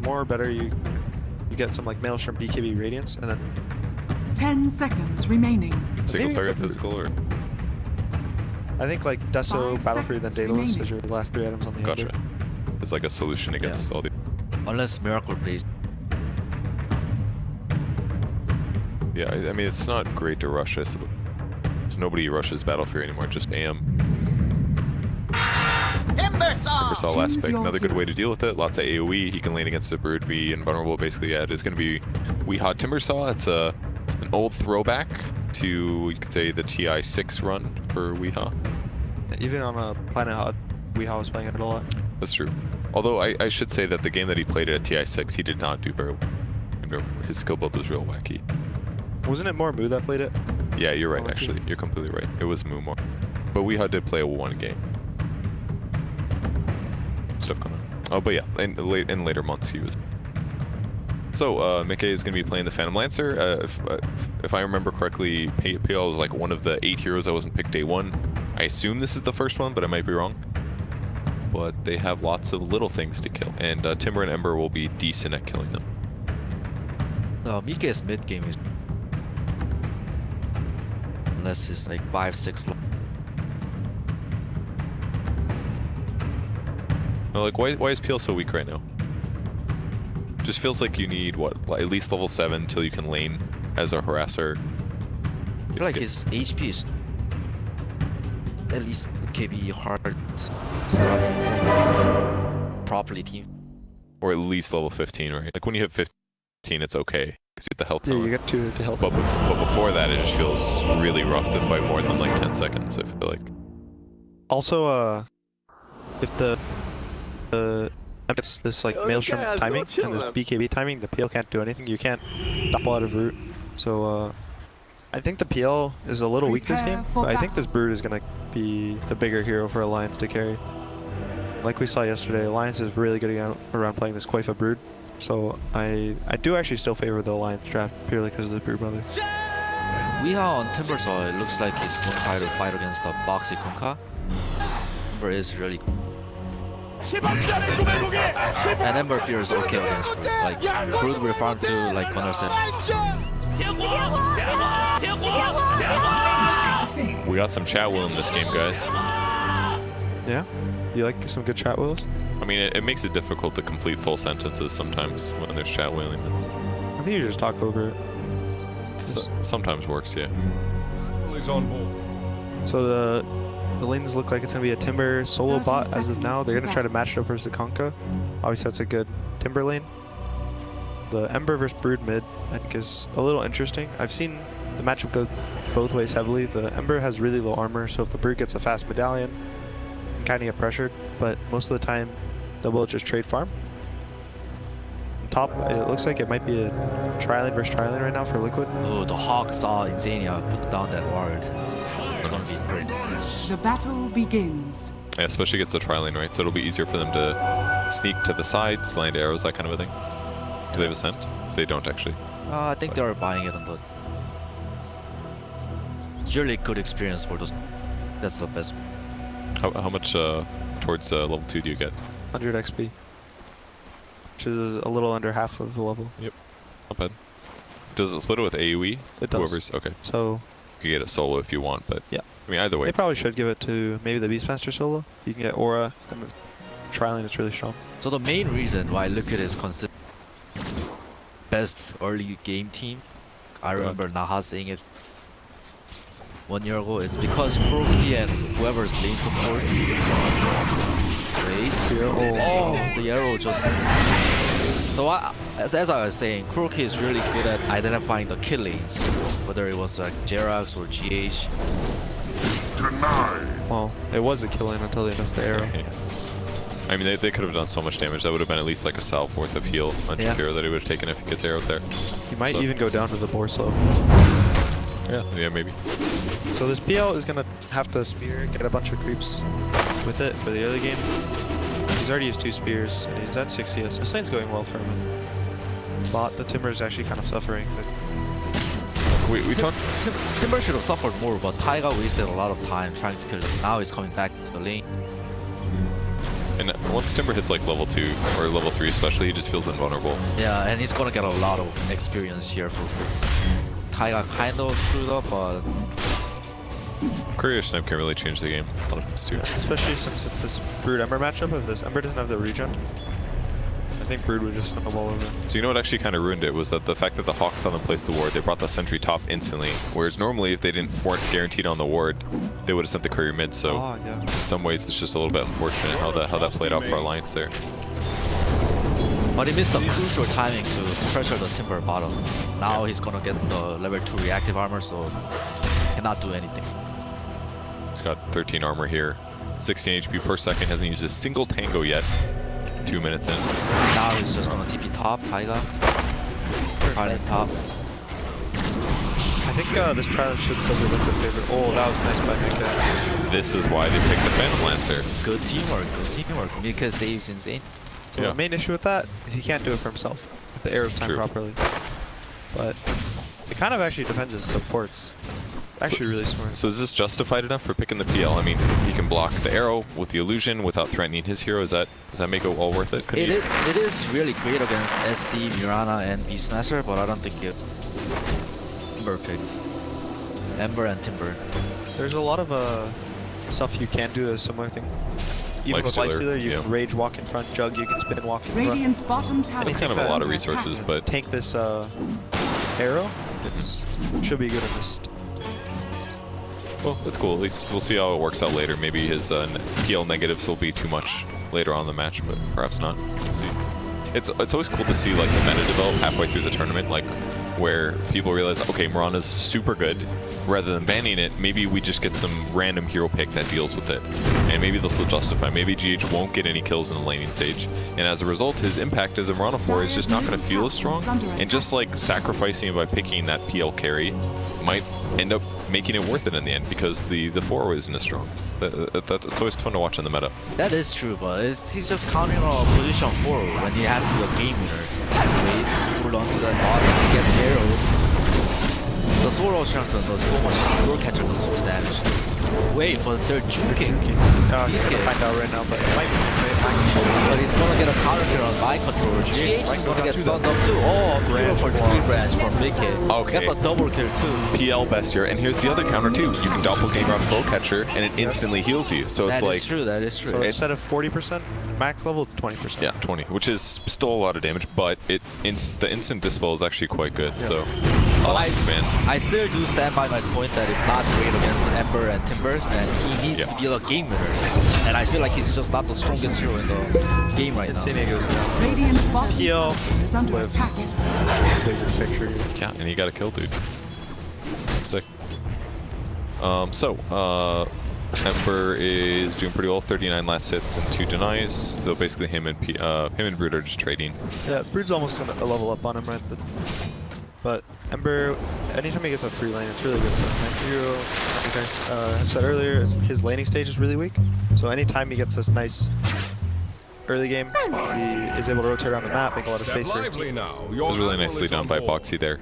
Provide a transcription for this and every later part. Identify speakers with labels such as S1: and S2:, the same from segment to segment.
S1: more or better, you get some like Maelstrom BKB Radiance, and then
S2: 10 seconds remaining.
S3: Single target physical or?
S1: I think like Deso,
S2: 5
S1: Battle Fury, then
S2: seconds
S1: Daedalus
S2: remaining.
S1: as your last 3 items on the
S3: Gotcha.
S1: Ember.
S3: It's like a solution against all the.
S4: Unless Miracle plays.
S3: Yeah, I mean it's not great to rush this. So nobody rushes Battle Fury anymore. Just AM. Timbersaw last pick. Another good way to deal with it. Lots of AOE. He can lane against the Brood, be invulnerable. Basically, yeah, it is going to be Weehaw Timbersaw. It's an old throwback to, you could say, the TI6 run for Weehaw.
S1: Even on a Planet Hot, Weehaw was playing it a lot.
S3: That's true. Although I should say that the game that he played at TI6, he did not do very well. His skill build was real wacky.
S1: Wasn't it more Moo that played it?
S3: Yeah, you're right, actually. You're completely right. It was Moo more. But Weehaw did play a 1 game. Stuff coming. Oh, but yeah, in later months he was. So, Mickey is going to be playing the Phantom Lancer. If I remember correctly, PL was like one of the 8 heroes that wasn't picked day 1. I assume this is the first one, but I might be wrong. But they have lots of little things to kill, and Timber and Ember will be decent at killing them.
S4: Mike's mid game is. Unless it's like 5-6.
S3: Well, like, why is PL so weak right now? Just feels like you need, what, at least level 7 till you can lane as a harasser.
S4: I feel like his HP is at least KB hard properly team.
S3: Or at least level 15, right? Like when you hit 15, it's okay because you get the health.
S1: Yeah, you get to health.
S3: But before that, it just feels really rough to fight more than like 10 seconds. I feel like.
S1: Also, if the gets this like Maelstrom timing and this BKB timing, the PL can't do anything. You can't double out of root. So I think the PL is a little weak this game, but I think this Brood is gonna be the bigger hero for Alliance to carry. Like we saw yesterday, Alliance is really getting out around playing this Coifa Brood. So I do actually still favor the Alliance draft purely because of the Brood brothers.
S4: Weehaw on Timbersaw, it looks like he's going to try to fight against the Boxy Kunkka. Ember is really. And Ember Fear is okay against Brood. Like, Brood will farm to, like Connor said.
S3: We got some chat wheel in this game, guys.
S1: Yeah? You like some good chat wheels?
S3: I mean, it makes it difficult to complete full sentences sometimes when there's chat wheeling.
S1: I think you just talk over it.
S3: Sometimes works, yeah.
S1: So the lanes look like it's going to be a Timber solo bot as of now. They're going to try to match it up versus the Kunkka. Obviously, that's a good Timber lane. The Ember versus Brood mid, I think, is a little interesting. I've seen the matchup go both ways heavily. The Ember has really low armor, so if the Brood gets a fast medallion, you can kind of get pressured. But most of the time, they will just trade farm. On top, it looks like it might be a tri-lane versus tri-lane right now for Liquid.
S4: Oh, the Hawk saw Insania put down that ward. It's going to be great.
S2: The battle begins.
S3: Yeah, especially against the tri-lane, right? So it'll be easier for them to sneak to the sides, land arrows, that kind of a thing. Do they have Ascent? They don't actually.
S4: I think they're buying it on the. It's really good experience for those. That's the best.
S3: How much towards level 2 do you get?
S1: 100 XP. Which is a little under half of the level.
S3: Yep. Not bad. Does it split it with AoE?
S1: It does.
S3: Whoever's, okay.
S1: So
S3: You can get it solo if you want, but
S1: yeah.
S3: I mean, either way.
S1: They probably should give it to maybe the Beastmaster solo. You can get Aura, and the tri-lane is really strong.
S4: So the main reason why Liquid is considered best early game team, I remember Naha saying it 1 year ago, is because Kuroki and whoever's lane support. Wait. Oh, the arrow just. So as I was saying, Kuroki is really good at identifying the kill lanes, whether it was like Jerax or GH.
S1: Well, it was a kill lane until they missed the arrow.
S3: I mean, they could have done so much damage. That would have been at least like a salve worth of heal on Jakiro that he would have taken if he gets arrowed there.
S1: He might even go down to the boar slope.
S3: Yeah, maybe.
S1: So this PL is going to have to spear, get a bunch of creeps with it for the early game. He's already used 2 spears, and he's at 6 CS. This lane's going well for him. Bot, the Timber is actually kind of suffering.
S3: We talked.
S4: Timber should have suffered more, but Taiga wasted a lot of time trying to kill him. Now he's coming back to the lane.
S3: And once Timber hits like level 2 or level 3 especially, he just feels invulnerable.
S4: Yeah, and he's gonna get a lot of experience here for free. Taiga kind of screwed up, but
S3: Courier Snipe can really change the game. A lot of times too.
S1: Especially since it's this Brood Ember matchup. If this Ember doesn't have the regen, I think Brood would just snowball over.
S3: So you know what actually kind of ruined it was that the fact that the Hawks on them placed the ward, they brought the sentry top instantly. Whereas normally if they weren't guaranteed on the ward, they would have sent the courier mid. So
S1: Yeah.
S3: in some ways it's just a little bit unfortunate how that played out for Alliance there.
S4: But he missed the crucial timing to pressure the Timber bottom. Now he's gonna get the level 2 reactive armor, so cannot do anything.
S3: He's got 13 armor here, 16 HP per second, hasn't used a single tango yet. 2 minutes in.
S4: Now he's just gonna TP top, Taiga. Charlie top.
S1: I think this Trident should still be liquid favorite. Oh, that was nice by Mika.
S3: This is why they picked the Phantom Lancer.
S4: Good teamwork, good teamwork. Mika saves insane.
S1: So the main issue with that is he can't do it for himself if the arrows time properly. But it kind of actually defends his supports. Actually really smart.
S3: So is this justified enough for picking the PL? I mean, he can block the arrow with the illusion without threatening his hero. Does that make it all worth it?
S4: It is really great against SD, Mirana, and Beastmaster, but I don't think it Timber picks. Ember and Timber.
S1: There's a lot of stuff you can do a similar thing. Even with
S3: Lifestealer,
S1: Lifestealer, you can rage walk in front, jug, you can spin walk in front.
S2: Radiant's bottom tower.
S3: It's kind of a lot of resources, but
S1: Tank this arrow, it should be good in this.
S3: well, that's cool. At least we'll see how it works out later. Maybe his PL negatives will be too much later on in the match, but perhaps not. We'll see. It's always cool to see like the meta develop halfway through the tournament, like where people realize, okay, Mirana's super good. Rather than banning it, maybe we just get some random hero pick that deals with it. And maybe this will justify. Maybe GH won't get any kills in the laning stage. And as a result, his impact as a Mirana 4 is just not going to feel as strong. And just like sacrificing it by picking that PL carry might end up making it worth it in the end because the 4 isn't as strong. That's always fun to watch in the meta.
S4: That is true, but he's just counting on position 4 when he has to be a game winner. Wait, hold on to that bottom, he gets arrowed. The Sword Ocean does so much, Sword Catcher does so much damage. Wait, but they're juking.
S1: He's gonna find out right now, but it might be
S4: But he's gonna get a counter here on my controller. GH is gonna get stunned up too. Oh, beautiful tree branch from Mickey.
S3: Okay.
S4: That's a double kill too.
S3: PL best here, and here's the other counter too. You can doppelganger off Soul Catcher, and it instantly heals you. So it's
S4: That
S3: like
S4: is true, that is true.
S1: So instead of 40% max level, it's 20%.
S3: yeah, 20, which is still a lot of damage, but the instant dispel is actually quite good. So, Alliance, man.
S4: I still do stand by my point that it's not great against Ember and Timbers, and he needs to be a game winner. And I feel like he's just not the strongest hero in the game right now.
S1: Insane goes down.
S2: Radiant's bottom
S1: PL
S2: tower is under
S1: live.
S2: attack.
S1: Bigger picture here.
S3: Yeah, and he got a kill, dude. Sick. Ember is doing pretty well. 39 last hits and 2 denies. So basically, him and Brood are just trading.
S1: Yeah, Brood's almost gonna level up on him, right? But Ember, anytime he gets a free lane, it's really good for him. Like you guys said earlier, his laning stage is really weak. So anytime he gets this nice early game, he is able to rotate around the map, make a lot of space for his team.
S3: It was really nicely done by Boxy there.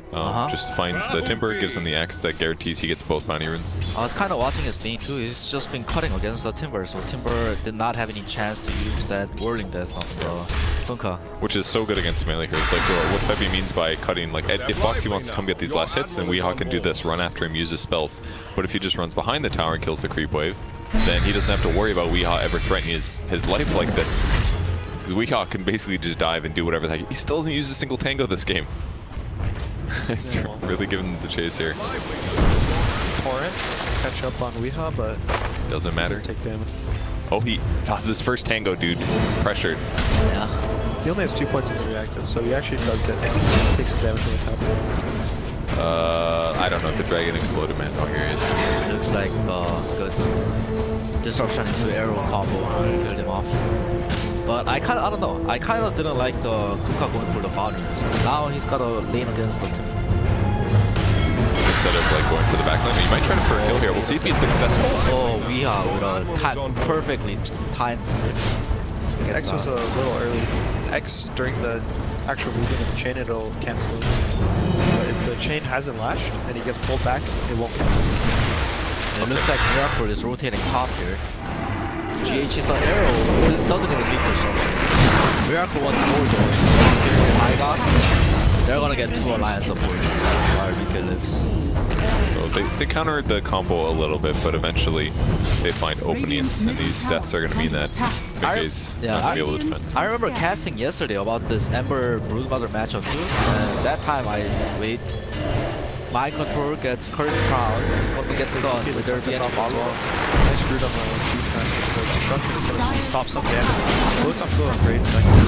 S3: Just finds the Timber, gives him the X that guarantees he gets both bounty runes.
S4: I was kind of watching his lane too. He's just been cutting against the Timber, so Timber did not have any chance to use that whirling death on Funka.
S3: Which is so good against melee heroes. Like what Febby means by cutting, like if Boxy wants to come get these last hits, then Weehawk can do this, run after him, use his spells. But if he just runs behind the tower and kills the creep wave, then he doesn't have to worry about Weehawk ever threatening his life like this. Because Weehawk can basically just dive and do whatever the heck. He still doesn't use a single tango this game. It's really giving him the chase here.
S1: Torrent catch up on Weeha, but
S3: doesn't matter.
S1: Take damage.
S3: Oh, he does his first tango, dude. Pressured.
S4: Yeah.
S1: He only has 2 points in the reactive, so he actually does take some damage from the top.
S3: I don't know if the dragon exploded, man. Oh, here he is.
S4: Looks like good disruption into arrow combo killed him off. But I don't know. I kind of didn't like the Kuka going for the bottom. Now he's got a lane against the Timber.
S3: Instead of like going for the back lane, he might try to for a kill here. We'll see if he's successful.
S4: Oh, we are with a perfectly timed.
S1: X was a little early. X during the actual movement of the chain, it'll cancel. But if the chain hasn't lashed and he gets pulled back, it won't cancel.
S4: It looks like Miracle is rotating top here. GH is an arrow. It doesn't even need construction. Miracle wants more though. I got. They're gonna get 2 alliance supports while Mika lives.
S3: So they countered the combo a little bit, but eventually they find openings, and these deaths are going to mean that Mickey's not going to be able to defend.
S4: I remember casting yesterday about this Ember Broodmother matchup too, and that time I wait. My controller gets cursed crown, he's going to get stunned. Will there be any follow-up?
S1: Nice root on the Beastmaster. The destruction is going to stop some damage. Floats on flow on great seconds.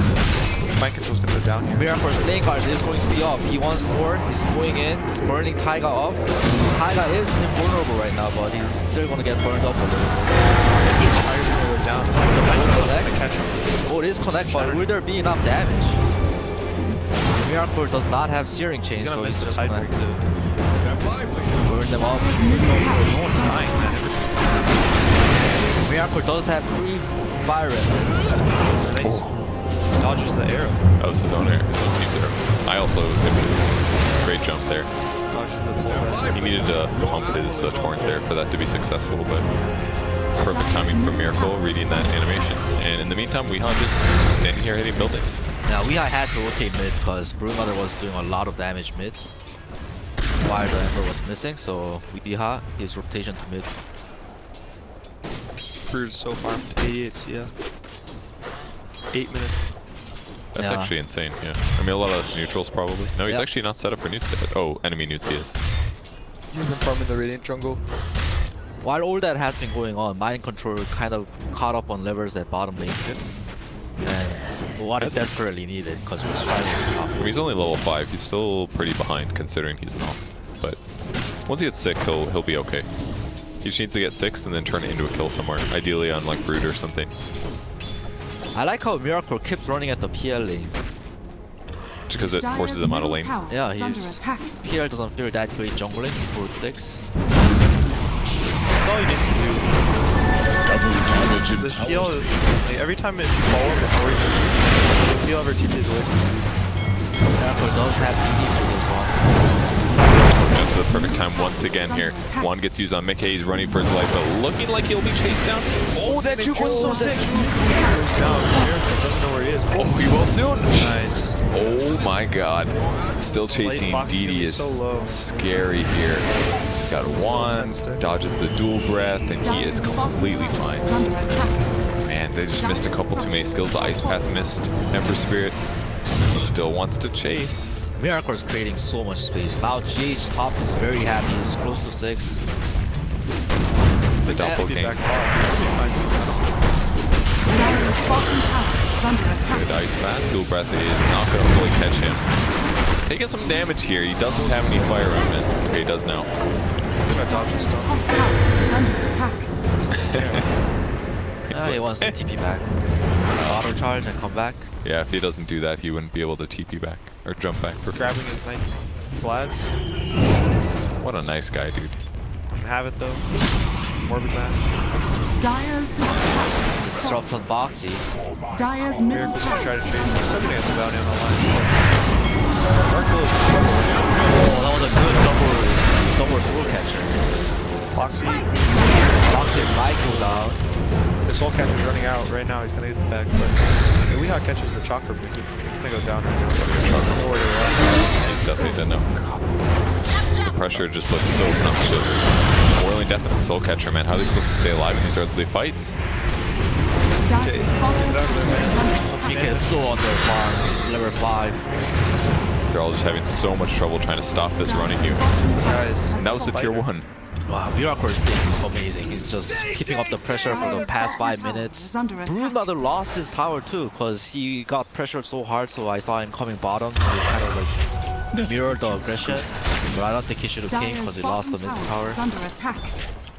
S1: Mind control's going to go down here.
S4: Miracle's lane guard is going to be up. He wants more. He's going in. He's burning Taiga up. Taiga is invulnerable right now, but he's still going to get burned up a little bit.
S1: He's tired to go down. The Mind control's going to catch him.
S4: Oh, it is connect, but will there be enough damage? Miracle does not have searing chains, so he's just gonna burn them up.
S1: No one's dying, man.
S4: Miracle does have 3 fire resistance.
S1: Nice. Dodges the arrow.
S3: That was his own arrow. His own team's arrow. I also was good. Great jump there.
S1: Dodges the bull.
S3: He needed to pump his torrent there for that to be successful, but perfect timing from Miracle reading that animation. And in the meantime, Weehaw just standing here hitting buildings.
S4: Now Weehaw had to rotate mid because Broodmother was doing a lot of damage mid while the Ember was missing, so Weehaw, his rotation to mid.
S1: Brood's so far from 88 CS. 8 minutes.
S3: That's actually insane, yeah. I mean, a lot of that's neutrals probably. No, he's actually not set up for newts yet. Oh, enemy newts he is.
S5: He's been farming the Radiant jungle.
S4: While all that has been going on, Mind Control kind of caught up on levers that bottom lane did. And what it desperately needed, because we're striving to top.
S3: He's only level 5. He's still pretty behind considering he's an off. But once he gets 6, he'll be okay. He just needs to get 6 and then turn it into a kill somewhere. Ideally on like Brood or something.
S4: I like how Miracle keeps running at the PL lane.
S3: Just because it forces him out of lane.
S4: Yeah, PL doesn't feel that great jungling for 6.
S1: That's all he needs to do. The heal, like, every time it falls before the heal ever teaches away.
S4: Miracle does have TP for this one.
S3: Jumps at the perfect time once again here. One gets used on Mickey. He's running for his life, but looking like he'll be chased down.
S4: Oh, that juke was so sick!
S1: Goes down. Miracle doesn't know where he is.
S3: Oh, he will soon.
S1: Nice.
S3: Oh my god. Still chasing DD is
S1: so
S3: scary here. He's got 1, dodges the dual breath, and he is completely fine. Man, they just missed a couple too many skills. The Ice Path missed. Ember Spirit. He still wants to chase.
S4: Miracle is creating so much space. Now GH top is very happy. He's close to 6.
S3: The doppelganger. Good Ice Path. Dual breath is not going to fully catch him. Taking some damage here. He doesn't have any fire remnants. Okay, he does now.
S4: He wants to TP back. Auto charge and come back.
S3: Yeah, if he doesn't do that, he wouldn't be able to TP back or jump back.
S1: Grabbing his nice Vlads.
S3: What a nice guy, dude.
S1: Can have it though. Morbid Mask.
S2: Dyer's
S4: Disrupt on Boxy.
S2: Dyer's middle
S1: Miracle's
S2: tower.
S1: gonna try to change. He's still gonna get the bounty on the line. Dark Bull is
S4: Oh, that was a good double soul catcher.
S1: Foxy.
S4: Boxy might go down.
S1: The soul catcher's running out right now. He's gonna get the back, but if Weehaw catches the chakra, he's gonna go down right now. Know where they're at.
S3: He's definitely dead now. The pressure just looks so obnoxious. Whirling Death and Soul Catcher, man. How are they supposed to stay alive in these earthly fights?
S2: Dyer's bottom
S4: He is so under farm. He's level 5.
S3: They're all just having so much trouble trying to stop this running here.
S1: Guys,
S3: And that was the tier 1.
S4: Wow, Miracle is being amazing. He's just keeping up the pressure for the past 5 minutes. Broodmother lost his tower too because he got pressured so hard, so I saw him coming bottom to kind of like mirror the aggression. But I don't think he should have came because he lost the mid tower.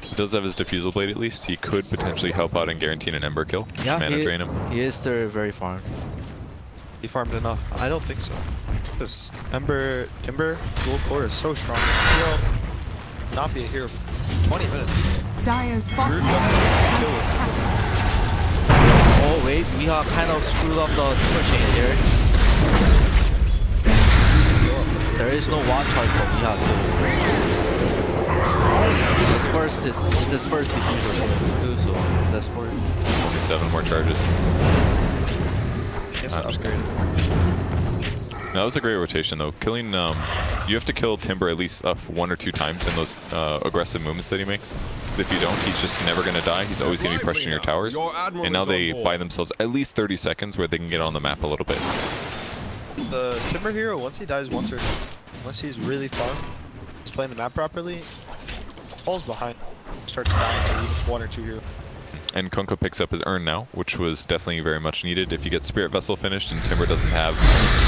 S3: He does have his Diffusal Blade at least. He could potentially help out in guaranteeing an Ember kill.
S4: Yeah,
S3: Mana drain him.
S4: He is still very farmed.
S1: he farmed enough. I don't think so. This Timber dual core is so strong. He'll not be a hero for 20 minutes.
S2: Dyer's
S1: Brood
S2: bottom
S1: doesn't
S2: tower.
S1: kill his Timber.
S4: Oh wait, we have kind of screwed up the timber chain here. There is no one charge from Miha too. It's his first defeat too, so it's that sport.
S3: Only 7 more charges.
S1: Yes,
S3: I'm just
S1: upgrade.
S3: That was a great rotation though. Killing, you have to kill Timber at least 1 or 2 times in those aggressive movements that he makes. Because if you don't, he's just never going to die. He's always going to be pressuring your towers. And now they buy themselves at least 30 seconds where they can get on the map a little bit.
S1: The Timber hero, once he dies once or unless he's really far, he's playing the map properly, falls behind, starts dying to leave 1 or 2 heroes.
S3: And Kunkka picks up his urn now, which was definitely very much needed. If you get Spirit Vessel finished and Timber doesn't have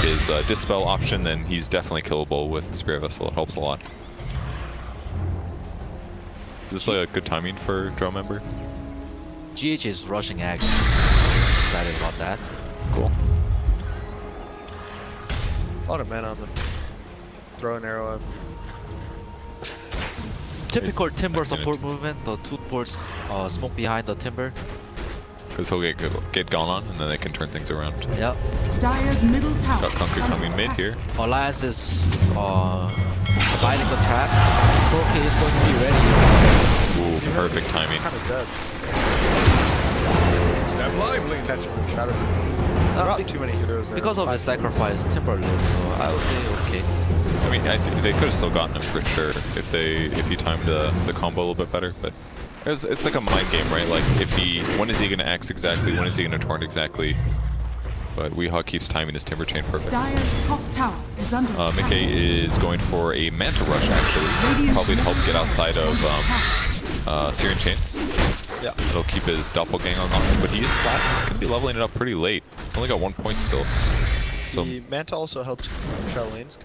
S3: his Dispel option, then he's definitely killable with Spirit Vessel. It helps a lot. Is this like a good timing for Draw Member?
S4: GH is rushing action. Excited about that.
S3: Cool.
S1: A lot of men on the throw an arrow up.
S4: Typical Timber support movement. The 2 supports smoke behind the Timber.
S3: Because he'll get gone on, and then they can turn things around.
S4: Yep.
S2: Dire's middle tower.
S3: Got Kunkka coming mid here.
S4: Alliance is dividing the trap. Crooked is going to be ready.
S3: Ooh, perfect timing.
S1: Kind of dead. Catch him in shadow. Not too many heroes there.
S4: Because of his sacrifice, Timber lives, so I would say okay.
S3: I mean, they could have still gotten him for sure if he timed the combo a little bit better, but it's like a mind game, right? Like when is he gonna X exactly? When is he gonna torrent exactly? But Weehawk keeps timing his Timber Chain perfect.
S2: Dire's top tower is under attack.
S3: Mickey is going for a Manta Rush actually, probably to help get outside of Syrian Chains.
S1: Yeah.
S3: It'll keep his doppelgang on, but he's gonna be leveling it up pretty late. He's only got 1 point still. So
S1: the Manta also helps shadow lanes.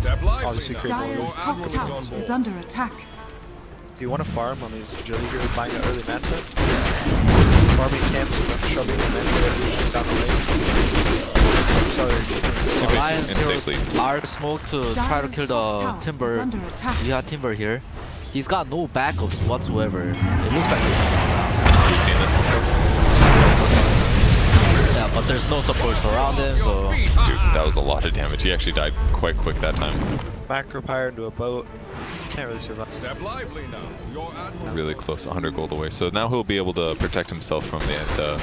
S6: Obviously,
S2: Dire's top tower is under attack.
S1: If you want to farm on these agility heroes buying an early Manta, farming camps and then shoving the Manta down the lane. Accelerate.
S4: Alliance
S3: and
S4: heroes
S3: safely.
S4: are smoked to try to kill the Timber.
S2: Is under attack.
S4: We have Timber here. He's got no backups whatsoever. It looks like
S3: Have you seen this before?
S4: yeah, but there's no supports around him, so
S3: Dude, that was a lot of damage. He actually died quite quick that time.
S1: Macro Pyre into a boat. Can't really survive.
S6: Step lively now. Your admiral
S3: Really close, 100 gold away. So now he'll be able to protect himself from the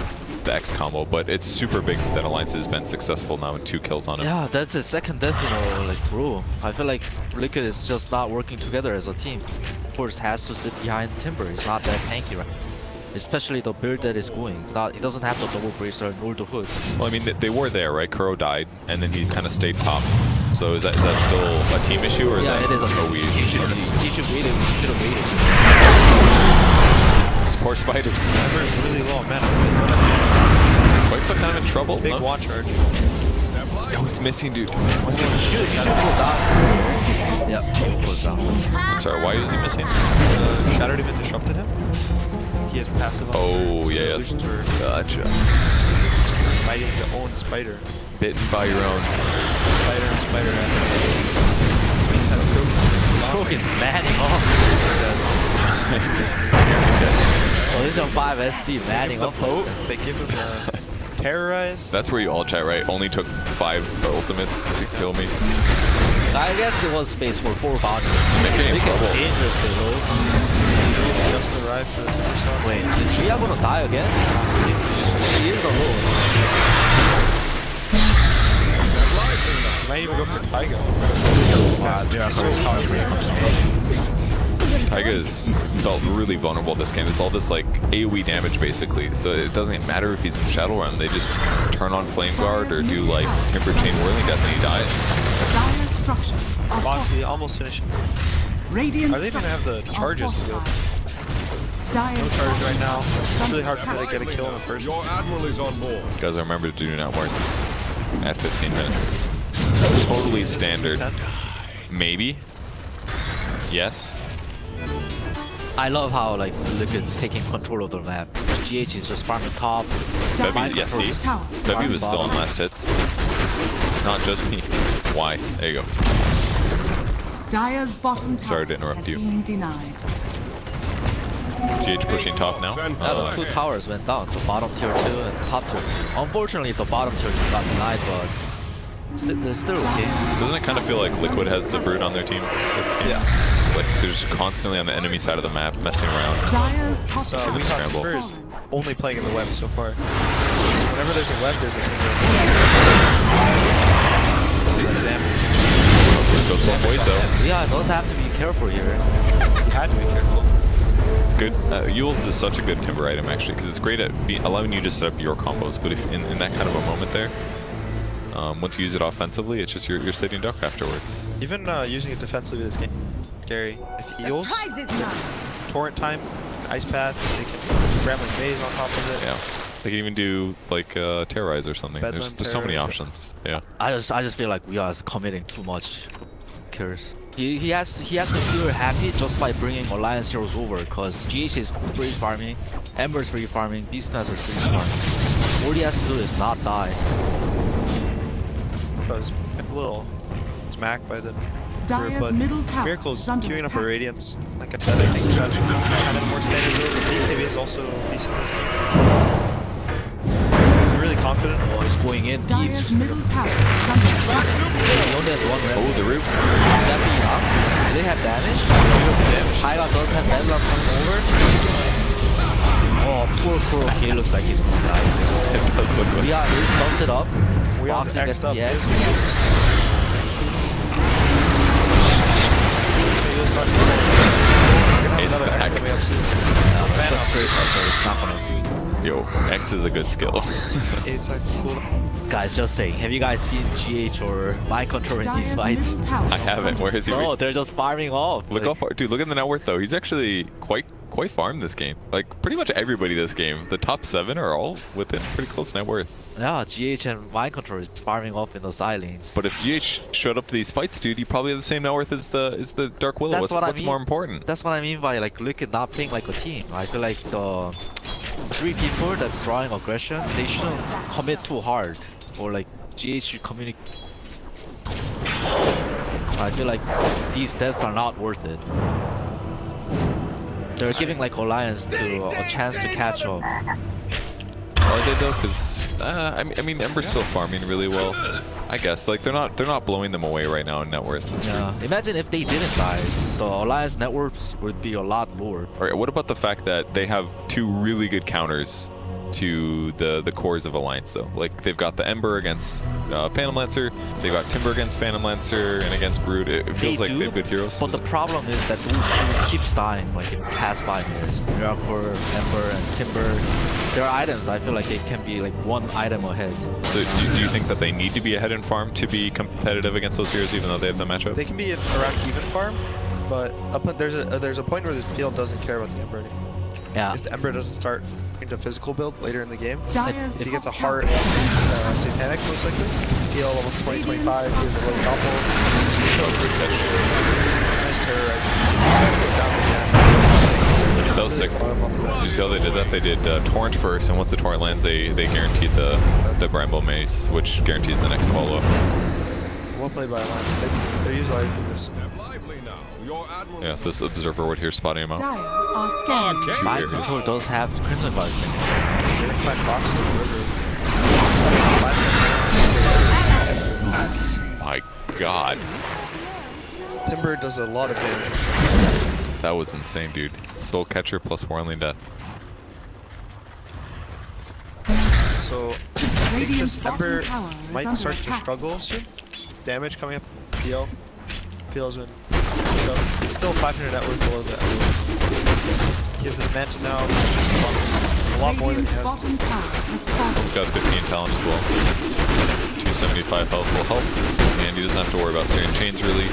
S3: X combo, but it's super big that Alliance has been successful now in 2 kills on him.
S4: yeah, that's his second death, you know, like bro. I feel like Liquid is just not working together as a team. Of course, has to sit behind Timber. He's not that tanky, right? Especially the build that is going. He doesn't have the double bracer nor the hood.
S3: Well, I mean, they were there, right? Kuro died, and then he kind of stayed top. So is that still a team issue, or is
S4: Yeah,
S3: that
S4: it is a
S3: we?
S4: He should have waited. He should have waited.
S3: These poor spiders.
S1: Ever is really low on mana.
S3: Quite put them in trouble.
S1: Big
S3: no?
S1: wand charge.
S3: Oh, he's missing, dude.
S4: He should go down. Yep, he goes down.
S3: I'm sorry, why is he missing?
S1: Shattered even disrupted him. He has passive on
S3: Oh, yeah, yes.
S1: illusions were
S3: Gotcha.
S1: fighting your own spider.
S3: Bitten by your own.
S1: Spider and spider.
S4: Croak is manning off. Collision 5 SD manning
S1: The
S4: off.
S1: boat, they give him the terrorize.
S3: That's where you all chat, right? Only took 5 ultimates to kill me.
S4: I guess it was space for 4 bounties.
S3: Mickey in
S4: Make it
S3: trouble.
S4: dangerous, though.
S1: Just arrived for the first time.
S4: Wait, is Rhea gonna die again? She is alone.
S1: Might even go for Taiga.
S3: Taiga's felt really vulnerable this game. It's all this like AoE damage basically, so it doesn't matter if he's in Shadow Realm. They just turn on Flame Guard or do like Timber Chain Whirling Death and he dies.
S2: Dire structures are
S1: Moxie almost finished.
S2: Radiant
S1: Are they gonna have the charges to go?
S2: Dire's
S1: No charge right now. It's
S2: under
S1: really hard for me to
S2: attack.
S1: get a kill in the first.
S6: Your admiral is on board.
S3: Guys, I remember to do not work at 15 minutes. Totally standard. Maybe. Yes.
S4: I love how like Liquid's taking control of the map. GH is just farming top.
S3: Bevy, yeah, see?
S2: tower.
S3: Bevy was still on last hits. It's not just me. Why? There you go.
S2: Dire's bottom tower
S3: Sorry to interrupt
S2: has
S3: you.
S2: been denied.
S3: GH pushing top now.
S4: Yeah, the 2 towers went down. The bottom tier 2 and top tier 2. Unfortunately, the bottom tier 2 got denied, but they're still okay.
S3: Doesn't it kind of feel like Liquid has the Brood on their team?
S1: Yeah.
S3: like they're just constantly on the enemy side of the map messing around.
S2: Dire's top
S1: So
S2: tower
S1: we saw
S3: Scramble.
S1: Timber is only playing in the web so far. Whenever there's a web, there's a Timber.
S3: Goes both ways though.
S4: Yeah, those have to be careful here.
S1: You had to be careful.
S3: It's good. Yule's is such a good Timber item actually, because it's great at allowing you to set up your combos. But if in that kind of a moment there, once you use it offensively, it's just you're sitting duck afterwards.
S1: Even using it defensively this game, scary. If Eels, Torrent Time, Ice Path, they can Rambling Maze on top of it.
S3: Yeah. They can even do like Terrorize or something.
S1: Bedlam,
S3: There's so many
S1: Terror.
S3: options. Yeah.
S4: I just feel like we are committing too much kills. He has to feel happy just by bringing Alliance heroes over, because GH is free farming, Ember's free farming, these guys are free farming. All he has to do is not die.
S1: Because a little smacked by the
S2: Dire's
S1: but
S2: middle tower
S1: Miracle's
S2: is under
S1: queuing up
S2: attack.
S1: a Radiance. Like I said, I think that's kind of more standard build. The BKB is also decent this game. He's really confident.
S4: Oh, he's going in.
S2: Dire's middle tower is under attack.
S4: He only has one red.
S3: Oh, the root.
S4: Is that being up? Do they have damage? Hyga does have Bedlam coming over. Oh, poor Kuro. He looks like he's gonna die.
S3: It does look like.
S4: Yeah, he's bumped it up.
S1: We all
S4: Boxing gets
S1: X'd up.
S4: the X.
S1: Another X coming up soon.
S4: It's not gonna.
S3: Yo, X is a good skill.
S1: 8 seconds cool.
S4: Guys, just saying, have you guys seen GH or Mind Control in these
S2: Dire's
S4: fights?
S2: middle tower
S3: I haven't. Where is he?
S4: No, they're just farming off.
S3: Look how far, dude. Look at the net worth though. He's actually quite farmed this game. Like pretty much everybody this game. The top 7 are all within pretty close net worth.
S4: Yeah, GH and Mind Control is farming off in the side lanes.
S3: But if GH showed up to these fights, dude, you probably have the same net worth as the Dark Willow.
S4: That's what I
S3: What's
S4: mean.
S3: more important?
S4: That's what I mean by like look at not playing like a team. I feel like the 3 people that's drawing aggression, they shouldn't commit too hard. Or like GH should communicate. I feel like these deaths are not worth it. They're giving like Alliance to a chance to catch up.
S3: Are they though? Because I mean, Ember's still farming really well. I guess like they're not blowing them away right now in net worth. It's
S4: Yeah. Imagine if they didn't die, the Alliance networks would be a lot lower.
S3: All right, what about the fact that they have 2 really good counters to the cores of Alliance though? Like they've got the Ember against Phantom Lancer, they've got Timber against Phantom Lancer and against Brood. It feels like they have good heroes.
S4: But the problem is that those two keeps dying like in the past 5 years. Miracle, Ember, and Timber. Their items, I feel like they can be like 1 item ahead.
S3: So do you think that they need to be ahead in farm to be competitive against those heroes, even though they have the matchup?
S1: They can be around even farm, but there's a point where this field doesn't care about the Ember anymore.
S4: Yeah.
S1: If the Ember doesn't start into physical build later in the game,
S2: Dire's
S1: if he gets a
S2: top
S1: heart
S2: tower
S1: and Satanic most likely, heal level 20, 25, he has a low doppel. Nice terrorize.
S3: That was sick. Did you see how they did that? They did Torrent first, and once the Torrent lands, they guaranteed the Bramble Maze, which guarantees the next follow-up.
S1: Well played by Alliance. They're utilizing this.
S6: Step lively now. Your admiral.
S3: Yeah, this Observer would here spotting him out.
S2: Dire are scanning.
S6: Okay.
S4: Mind
S3: Here it is.
S4: Control does have Crimson Guard.
S1: They're gonna find Fox in the river.
S3: My God,
S1: Timber does a lot of damage.
S3: that was insane, dude. Soul Catcher plus 4 only death.
S1: So I think
S2: Radiant's
S1: this
S2: bottom
S1: Ember
S2: tower is
S1: might
S2: under
S1: start to
S2: attack.
S1: struggle soon. Damage coming up. PL. PL's been. He's still 500 net worth below that. He has his Manta now. A lot more than he
S2: Radiant's
S1: has.
S2: bottom tower has fallen.
S3: He's got 15 talent as well. 275 health will help, and he doesn't have to worry about Searing Chains really.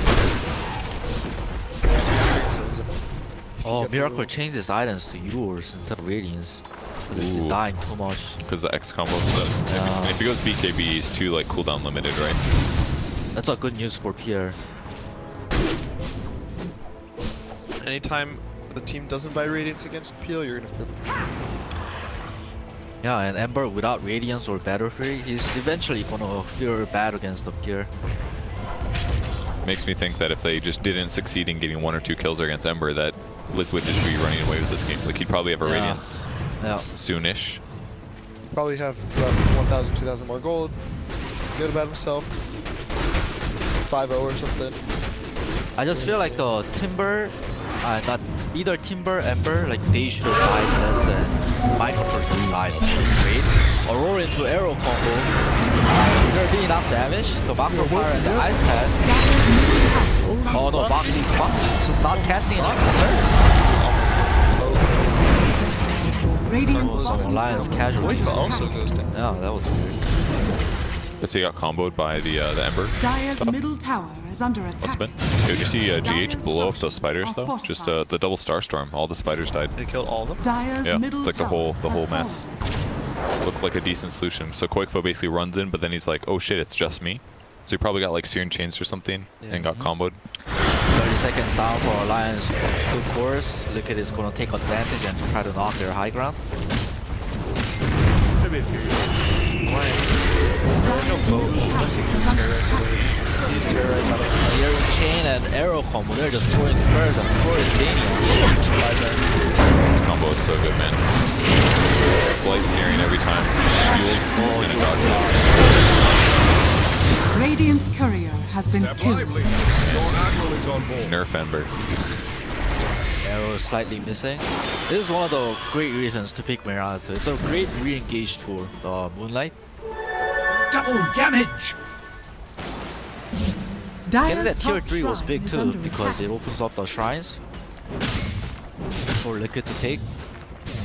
S4: Oh, Miracle changed his items to yours instead of Radiance. Because he's
S3: Ooh.
S4: dying too much.
S3: Because the X combo stuff.
S4: Yeah.
S3: And if he goes BKB, he's too like cooldown limited, right?
S4: That's a good news for Pierre.
S1: Anytime the team doesn't buy Radiance against PL, you're gonna feel.
S4: Yeah, and Ember without Radiance or Battle Fury, he's eventually gonna feel bad against the Pierre.
S3: Makes me think that if they just didn't succeed in getting 1 or 2 kills against Ember, that Liquid would just be running away with this game. Like he'd probably have a
S4: Yeah.
S3: Radiance
S4: Yeah.
S3: soonish.
S1: Probably have about 1,000, 2,000 more gold. Good about himself. 5-0 or something.
S4: I just feel like the Timber, not either Timber, Ember, like they should have died less than my controller should have died. Great. Aurora into arrow combo. There being enough damage. The Macro Fire and the Ice Pad. Oh no, Boxy just not casting enough spells.
S2: Radiant's
S4: So
S2: bottom
S4: Alliance
S2: tower
S4: casualties.
S2: is under
S5: also
S2: attack.
S5: goes down.
S4: Yeah, that was weird.
S3: Guess he got comboed by the Ember.
S2: Dire's
S3: stuff.
S2: middle tower is under attack.
S3: Must've been. Did you see GH blow up those spiders though? Just the double Starstorm. All the spiders died.
S1: They killed all of them.
S2: Dire's
S3: Yeah,
S2: middle
S3: like the
S2: tower
S3: whole
S2: has
S3: mess.
S2: fallen.
S3: Looked like a decent solution. So Quakefo basically runs in, but then he's like, oh shit, it's just me. So he probably got like Searing Chains or something and got comboed.
S4: 30 seconds down for Alliance full course. Liquid is going to take advantage and try to knock their high ground.
S2: Dire's middle tower is under attack.
S1: He's terrorized out of
S4: Searing Chain and arrow combo. They're just throwing spurs and throwing Zania.
S3: This combo is so good, man. Slight Searing every time. Fuels is gonna dodge it.
S2: Radiant's courier has been
S6: Step
S2: killed.
S6: lively. Your admiral is on board.
S3: Nerf Ember.
S4: Arrow is slightly missing. This is one of the great reasons to pick Mirage. It's a great re-engage tool, the Moonlight. Getting
S2: Dire's
S4: that tier
S2: top
S4: 3 was
S2: shrine
S4: big
S2: is
S4: too
S2: under
S4: because
S2: attack.
S4: it opens up the shrines for Liquid to take.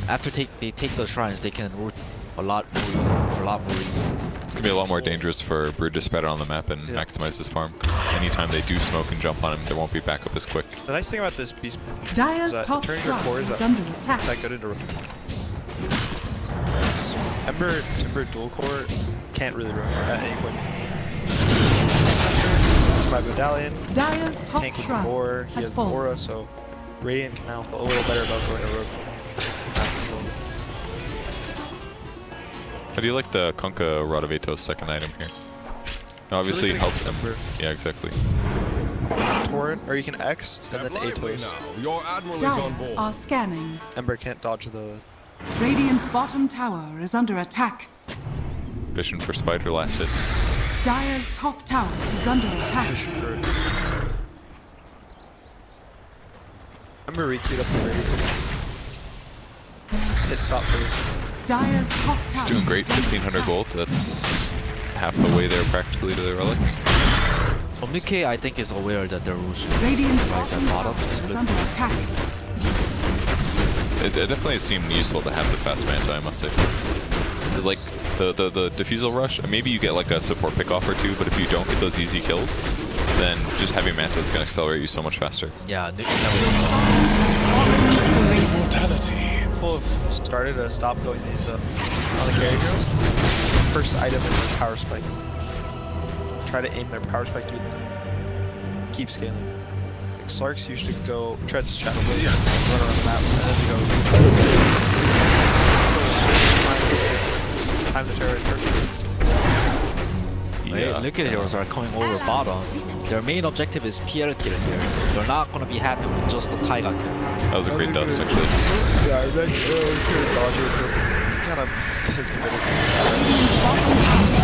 S4: After they take the shrines, they can root a lot more easily.
S3: It's gonna be a lot more dangerous for Brood to spread on the map and maximize his farm. Because anytime they do smoke and jump on him, there won't be backup as quick.
S1: The nice thing about this beast
S2: Dire's
S1: is that
S2: top
S1: turning your
S2: shrine
S1: cores
S2: is
S1: that,
S2: under attack.
S1: that good into Ember Timber dual core can't really run at any point. My medallion,
S2: Dire's top
S1: tank with
S2: shrine
S1: Core, he
S2: has
S1: has the
S2: fallen.
S1: aura, so Radiant can now feel a little better about going to rogue.
S3: How do you like the Kunkka Rodovatos second item here? Obviously it helps him.
S1: Ember,
S3: Yeah, exactly.
S1: Torrent, or you can X and then
S6: Lively
S1: Atos.
S6: now. Your admiral is
S2: Dire
S6: on board.
S2: are scanning.
S1: Ember can't dodge the.
S2: Radiant's bottom tower is under attack.
S3: Vision for Spider last hit.
S2: Dire's top tower is under attack.
S1: Ember re-queued up the Radiant. Hit stop for this.
S2: Dire's top tower.
S3: He's doing great,
S2: is under
S3: 1500
S2: attack.
S3: gold. That's half the way there practically to the relic.
S4: Omike, I think, is aware that they're rushing.
S2: Radiant's
S4: Right,
S2: bottom
S4: that
S2: tower
S4: bottom is
S2: is
S4: good.
S2: under attack.
S3: It definitely seemed useful to have the fast manta, I must say. 'Cause, like the diffusal rush, maybe you get like a support pick off or two, but if you don't get those easy kills, then just having manta is gonna accelerate you so much faster.
S4: Yeah, Nick
S1: People have started to stop going these on the carry heroes. First item is the power spike. Try to aim their power spike to keep scaling. Like Slarks usually go treads Shadow Blade, run around the map, and then you go. Time to terrorize perfect.
S3: Yeah.
S4: Liquid heroes are coming over bottom. Their main objective is PL kill here. They're not gonna be happy with just the Taiga kill.
S3: That was a great dust actually.
S1: Yeah, that's dodger. Kind of his committed.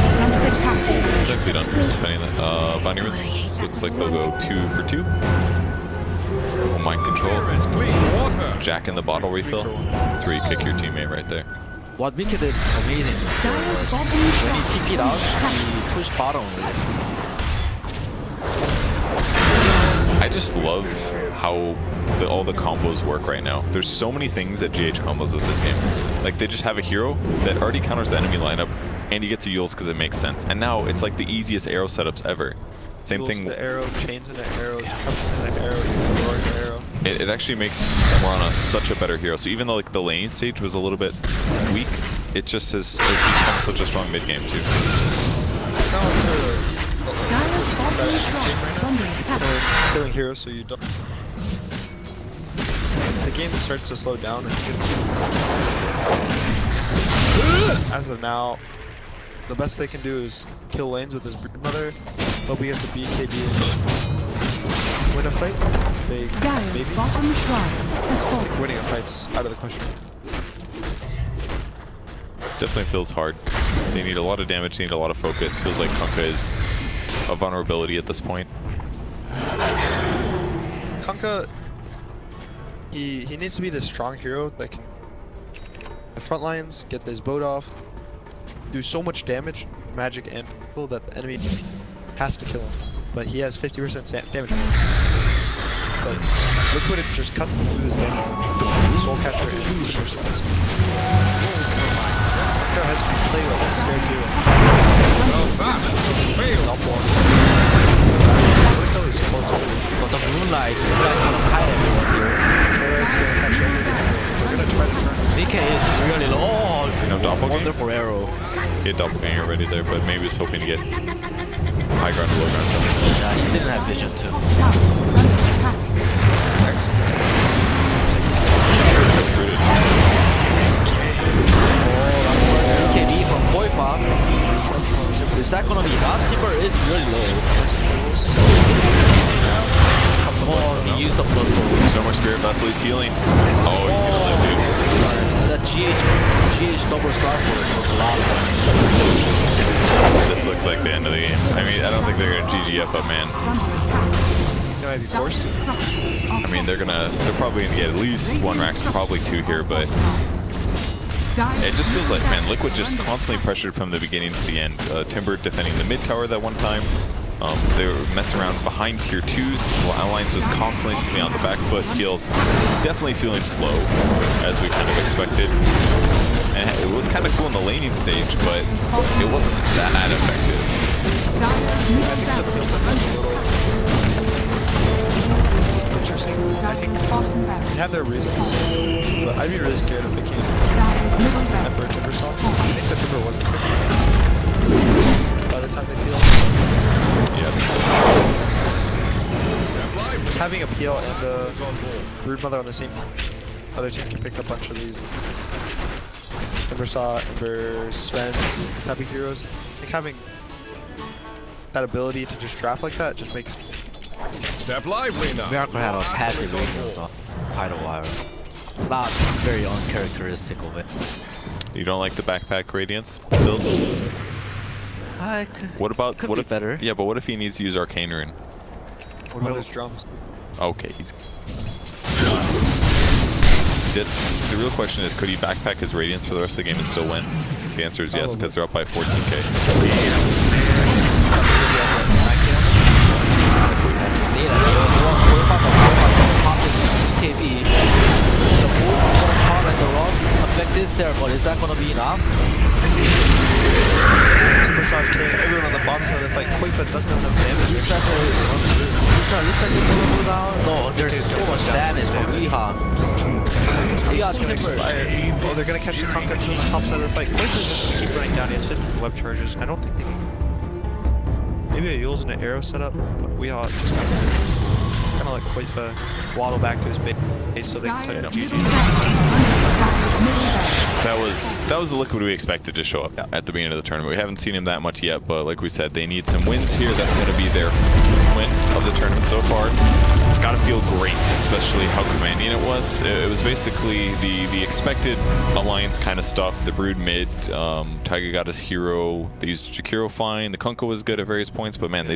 S2: Is under attack.
S3: It's actually done, depending on that. Bounty runes looks like they'll go 2 for 2. Mind control.
S6: It's clean water.
S3: Jack in the bottle refill. 3, kick your teammate right there.
S4: What Mika did amazing
S2: Dire's
S4: was
S2: bottom
S4: when
S2: shrine
S4: he TP'd out,
S2: is under
S4: he pushed bottom.
S3: I just love how all the combos work right now. There's so many things that GH combos with this game. Like they just have a hero that already counters the enemy lineup, and he gets a Yules because it makes sense. And now it's like the easiest arrow setups ever. Same
S1: Duels
S3: thing.
S1: in an arrow, chains in an arrow, jumps in an arrow, roar in an arrow.
S3: It actually makes Morana such a better hero. So even though like the laning stage was a little bit weak, it just has become such a strong mid game too.
S1: It's not up to
S2: Dire's bottom shrine is under attack.
S1: killing heroes so you don't. The game starts to slow down and as of now, the best they can do is kill lanes with his broodmother, hope he gets a BKB and win a fight. Big
S2: Dire's
S1: maybe.
S2: bottom shrine has fallen.
S1: Winning a fight's out of the question.
S3: Definitely feels hard. They need a lot of damage, they need a lot of focus. Feels like Kunkka is a vulnerability at this point.
S5: Kunkka, he needs to be the strong hero that can the front lines, get this boat off, do so much damage, magic and pull that the enemy has to kill him. But he has 50% damage. But Liquid just cuts through his damage. Soul Catcher and Supersize. Kunkka has to be played like a scared hero.
S6: Well, that failed.
S4: But the Moonlight gonna hide everyone here.
S5: We're gonna try to turn.
S4: Nikkei is really low. Oh,
S3: No doppelganger?
S4: wonderful arrow.
S3: He had doppelganger already there, but maybe he was hoping to get high ground or low ground.
S4: Yeah, he didn't have vision too.
S2: Top tower is under attack.
S3: That's rooted.
S4: CKD from Koifa. Is that gonna be enough? Timber is really low. Oh, he used up plus soul.
S3: No more spirit vessel, he's healing. Oh, he's gonna live, dude.
S4: That GH double star force was a lot of
S3: This looks like the end of the game. I mean, I don't think they're gonna GG up, but man,
S2: Is under attack.
S5: Gonna be forced to.
S2: Structures are
S3: I mean, they're probably gonna get at least one Rax, probably two here, but it just feels like, man, Liquid just constantly pressured from the beginning to the end. Timber defending the mid tower that one time. They were messing around behind tier 2s. The Alliance was constantly sitting on the back foot. Feels definitely feeling slow, as we kind of expected. And it was kind of cool in the laning stage, but it wasn't that effective.
S5: Interesting. I think
S2: bottom
S5: they
S2: barrel.
S5: have their reasons, but I'd be really scared if they came
S2: Dyer's middle barrel.
S5: Ember Timber song. I think the Timber wasn't quick by the time they peel.
S3: Yeah, I think so.
S5: Having a PL and a Brood Mother on the same team, other team can pick up a bunch of these. Ember Saw, Ember Sven, these type of heroes. I think having that ability to just draft like that just makes
S6: Step lively now.
S4: Miracle had a
S6: Your
S4: passive
S6: admiral is on
S4: radius
S6: board.
S4: on quite a while. It's not very uncharacteristic of it.
S3: You don't like the backpack radiance build? What about
S4: Could
S3: what
S4: be
S3: if
S4: better.
S3: Yeah, but what if he needs to use Arcane Rune?
S5: what about his drums?
S3: Okay, he's. The real question is, could he backpack his radiance for the rest of the game and still win? The answer is yes, because they're up by 14k.
S4: There, but is that gonna be enough?
S5: Timber Saw's killing everyone on the bottom side of the fight. Koifa doesn't have enough damage.
S4: Looks like he's gonna go down. No, there's so much damage from Rihan. Timber.
S5: Oh, they're gonna catch the Kunkka too on the top side of the fight. Koifa's just gonna keep running down. He has 50 web charges. I don't think they can. Maybe a Yule's and an arrow setup, but we all just kind of let Koifa waddle back to his base so they can touch
S2: Dyer's
S5: up
S2: middle
S5: GG.
S2: barrels are under Dyer's middle barrels.
S3: That was the Liquid we expected to show up at the beginning of the tournament. We haven't seen him that much yet, but like we said, they need some wins here. That's going to be their win of the tournament so far. It's got to feel great, especially how commanding it was. It was basically the expected Alliance kind of stuff. The Brood mid, Taiga got his hero. They used Jakiro fine. The Kunkka was good at various points, but man, they